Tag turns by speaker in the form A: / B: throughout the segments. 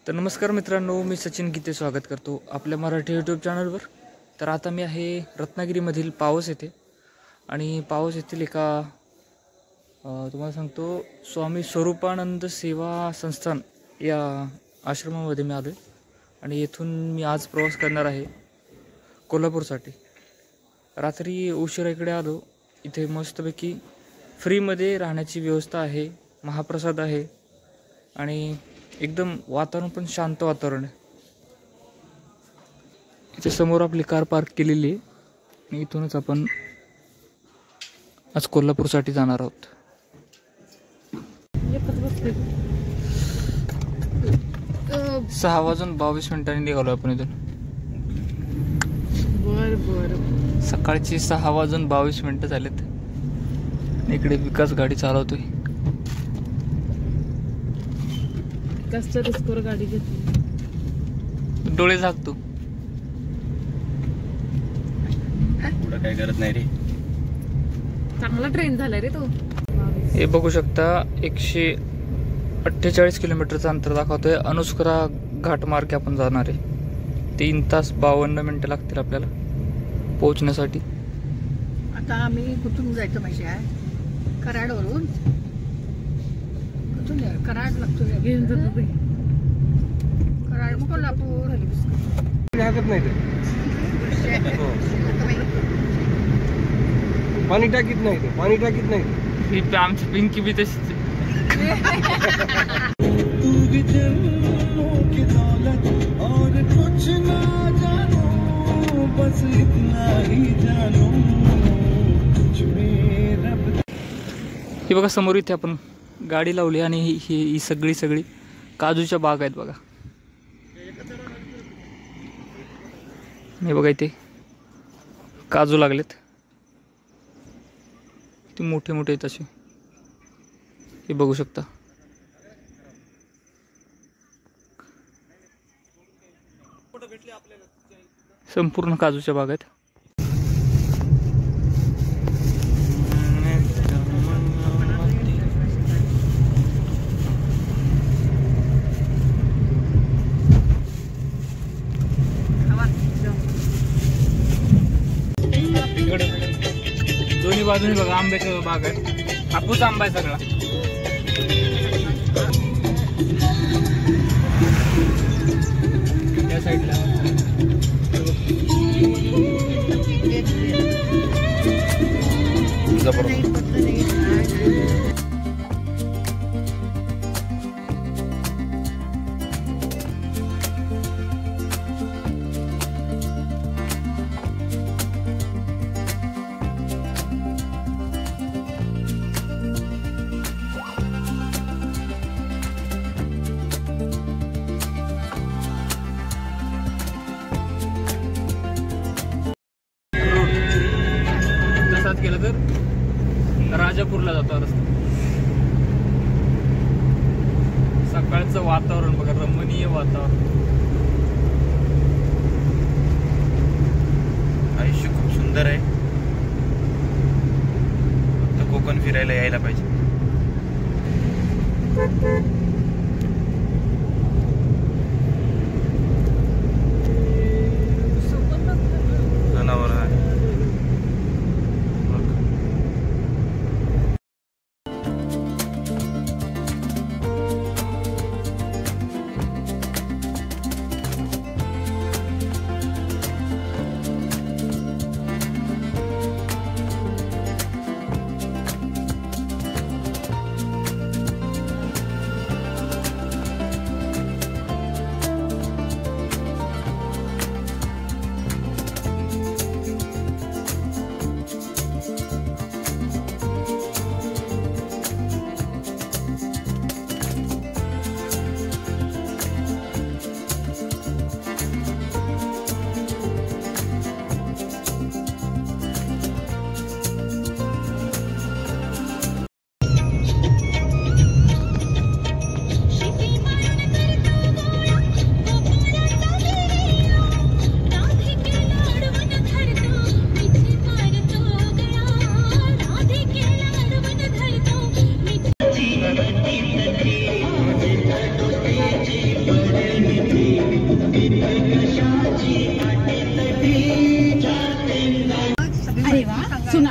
A: तर नमस्कार मित्रांनो, मी सचिन गीते स्वागत करतो आपल्या मराठी यूट्यूब चॅनलवर। तर आता मी आहे रत्नागिरीमधील पावस येथे आणि पावस येथील एका तुम्हाला सांगतो स्वामी स्वरूपानंद सेवा संस्थान या आश्रमामध्ये मी आलो आणि येथून मी आज प्रवास करणार आहे कोल्हापूरसाठी। रात्री उशिरा इकडे आलो। इथे मस्तपैकी फ्रीमध्ये राहण्याची व्यवस्था आहे, महाप्रसाद आहे आणि एकदम वातावरण पण शांत वातावरण आहे। इथे समोर आपली कार पार्क केलेली आहे आणि इथूनच आपण आज कोल्हापूरसाठी जाणार आहोत। 6:22 निघालो आपण इथून।
B: बर
A: सकाळची 6:22 झालेत। इकडे विकास गाडी चालवतोय।
B: कस्टर स्कोर गाडी घेतली।
A: डोळे झाकतो।
C: पुढं काय करत नाही रे,
B: चांगला ट्रेन झाला रे तो।
A: हे बघू शकता 148 किलोमीटरचं अंतर दाखवतोय। अनुस्करा घाट मार्गे आपण जाणार आहे। 3 तास 52 मिनिटं लागतील आपल्याला पोहोचण्यासाठी।
D: आता आम्ही कुठून जायचं माहिती आहे? कराडवरून कुठून कराड लागतो,
B: घेऊन जातो ते।
D: कराड मग कोल्हापूर
C: लागत नाही ते, पाणी टाकीत नाही ते, पाणी टाकीत नाही।
A: ही आमची पिंकी बी तशीच हे बघा समोर इथे आपण गाडी लावली आणि ही सगळी काजूच्या बाग आहेत बघा। हे बघा इथे काजू लागलेत, ते मोठे आहेत असे, हे बघू शकता। संपूर्ण काजूच्या बाग आहेत। दोन्ही बाजूने बघा आंब्याचा बाग आहे, हापूस आंबा आहे सगळा। या साईडला केलं तर राजापूरला जातो रस्ता। सकाळचं वातावरण बघा, रमणीय वातावरण।
C: आयुष्य खूप सुंदर आहे, फक्त कोकण फिरायला यायला पाहिजे। जनावर आहे।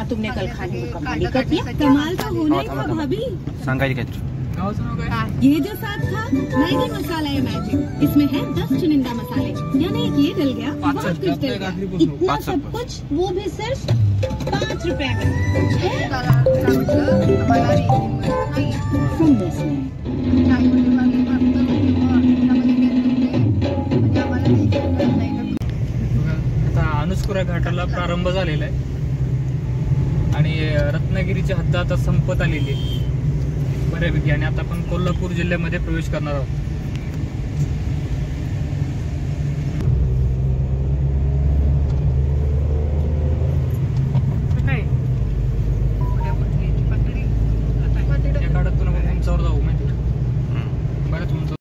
E: तुमने कल खाने में कमाल कर दिया। कमाल तो होने का भाभी।
C: सांगायचं काय तू?
A: गावाचं नाव काय?
E: ये जो साथ था मैगी मसाला है मैजिक, इसमें है 10 चुनिंदा मसाले, यानी एक ये डल गया बहुत कुछ डल गया। इतना सब कुछ वो भी सिर्फ 5 रुपए में। From this man.
A: आता अनुस्कुरा घाटाला प्रारंभ झालेला आहे आणि रत्नागिरीची हद्द आता संपत आलेली आहे बऱ्यापैकी, आणि आता आपण कोल्हापूर जिल्ह्यामध्ये प्रवेश करणार आहोत.
B: काय
A: या घाटातून आपण उंचावर जाऊ माहिती आहे? बऱ्याच उंच.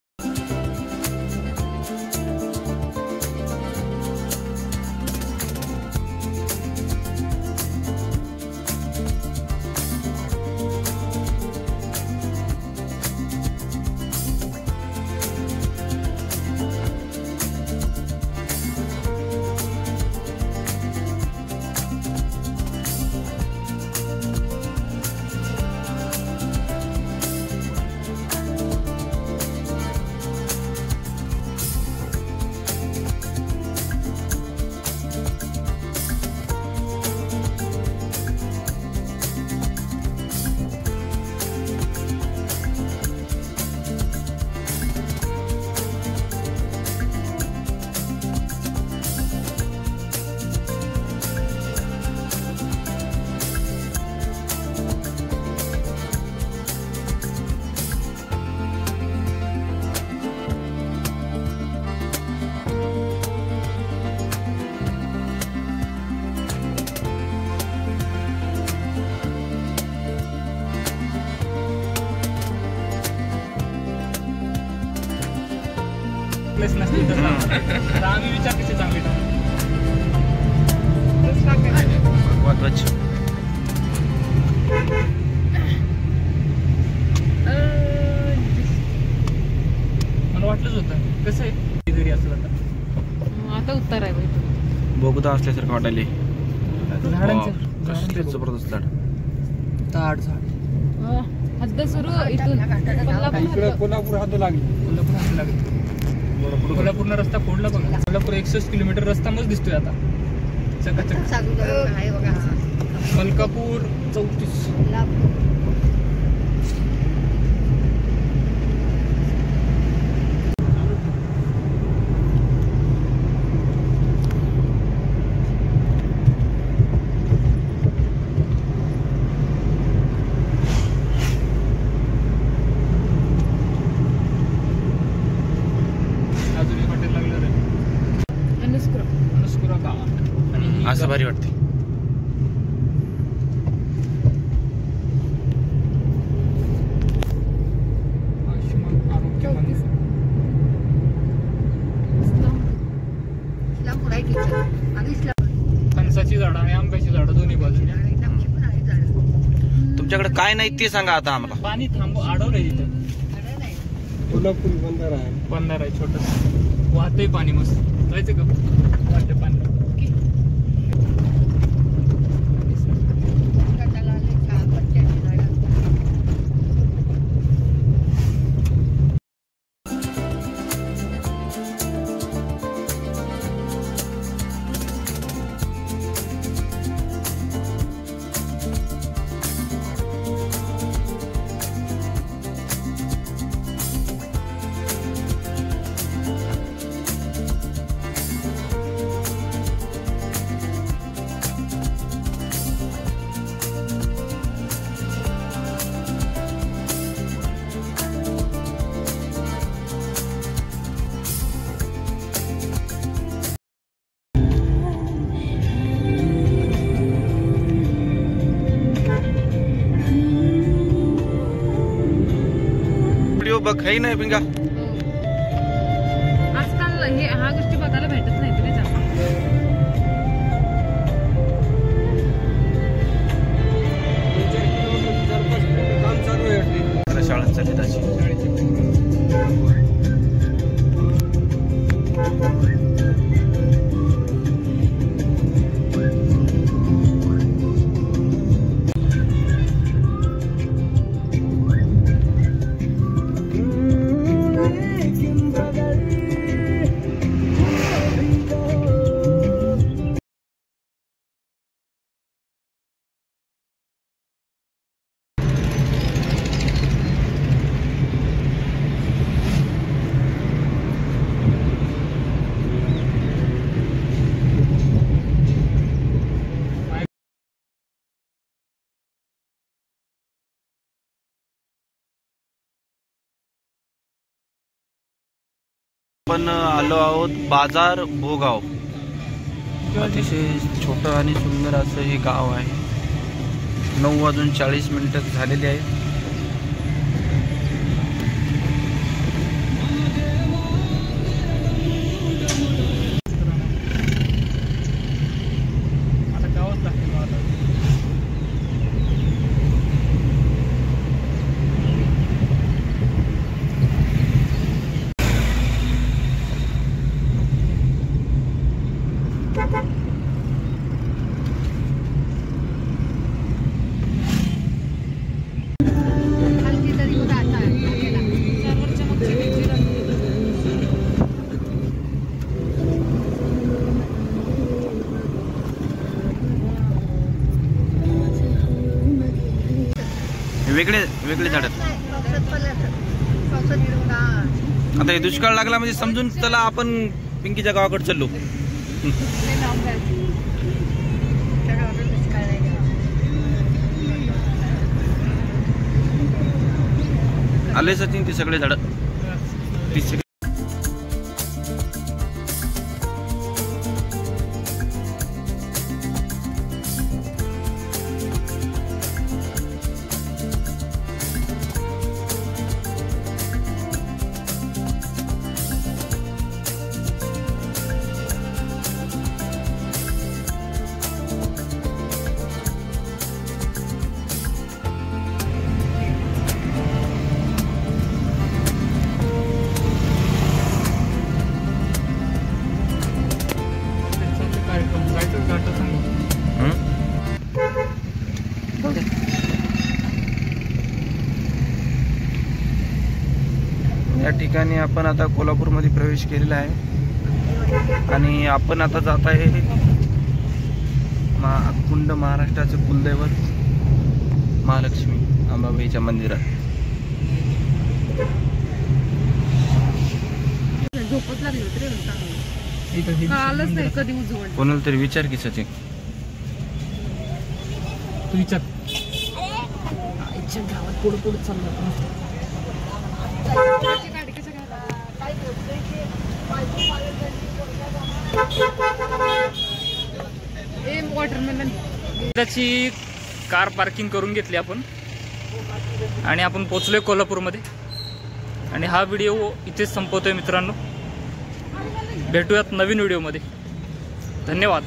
A: प्लेस नसली तर आम्ही विचार कसे चांगले
C: महत्वाचं.
A: मला वाटलंच होतं कसं आहे घरी असं आता
B: आता उत्तर आहे बाई.
C: बोगदा असल्यासारखं वाटायले.
A: झाडांचं
C: जबरदस्त झाड.
A: ताड झाड
B: हद्द सुरू इथून
C: कोल्हापूर हद्द लागली.
A: कोल्हापूर असं लागलं. कोल्हापूरला रस्ता फोडला बघा. कोल्हापूर 61 किलोमीटर रस्ता मग दिसतोय आता चकाचक. मलकापूर 34. अजून एक हॉटेल लागलं रे अनुस्कुरा गावात. आणि ही
C: असं भारी वाटते.
A: आयुष्यमान आरोग्य मंदिर. फणसाची झाडं आणि आंब्याची झाडं दोन्ही बाजूने.
C: तुमच्याकडे काय नाही ते सांगा आता आम्हाला.
A: पाणी अडवलंय तिथं.
C: कोल्हापूर बंधारा आहे.
A: बंधारा आहे छोटं. वाहतंय पाणी मस्त. जायचं का वाटतं पाणी.
C: व्हिडिओ बघ काही नाही पिंगा.
B: आजकाल ह्या गोष्टी बघायला भेटत नाही रे जास्त.
C: काम चालू आहे. शाळेत चालली त्याची. आपण आलो आहोत बाजार भोगाव. अतिशय छोटं आणि सुंदर असं हे गाव आहे. 9:40 झालेली आहे.
A: आता गावात लागते मला.
D: खालची तरी बघा आता आपल्याला.
B: सर्वरच्या मागची भिंती लागली.
C: वेगळे वेगळे झाड.
D: पावसात पडलं पावसात गेलं बघा.
C: आता हे दुष्काळ लागला म्हणजे समजून चला आपण पिंकीच्या गावाकडे चाललो.
D: ते लावून जायचं. त्या गावाला दुष्काळ नाही गेला.
C: आले सचिन ते सगळे झाड.
A: कार्यक्रम जायचं घाट सांग.
C: या ठिकाणी आपण आता कोल्हापूरमध्ये प्रवेश केलेला आहे आणि आपण आता जात आहे कुंड महाराष्ट्राचं कुलदैवत महालक्ष्मी अंबाबाईच्या मंदिरात.
B: झोपच लागली होती रे चांगली.
A: इथं हे
B: कळालंच नाही कधी उजवण.
C: कोणाला तरी विचार की सचिन.
A: तू विचार.
B: इच्छा गावात पुढे पुढे चाललं. गाडी कशा ए वॉटरमेलन.
A: त्याची कार पार्किंग करून घेतली आपण आणि आपण पोचलोय कोल्हापूरमध्ये. आणि हा व्हिडिओ इथेच संपवतोय मित्रांनो. भेटूयात नवीन व्हिडिओमध्ये. धन्यवाद.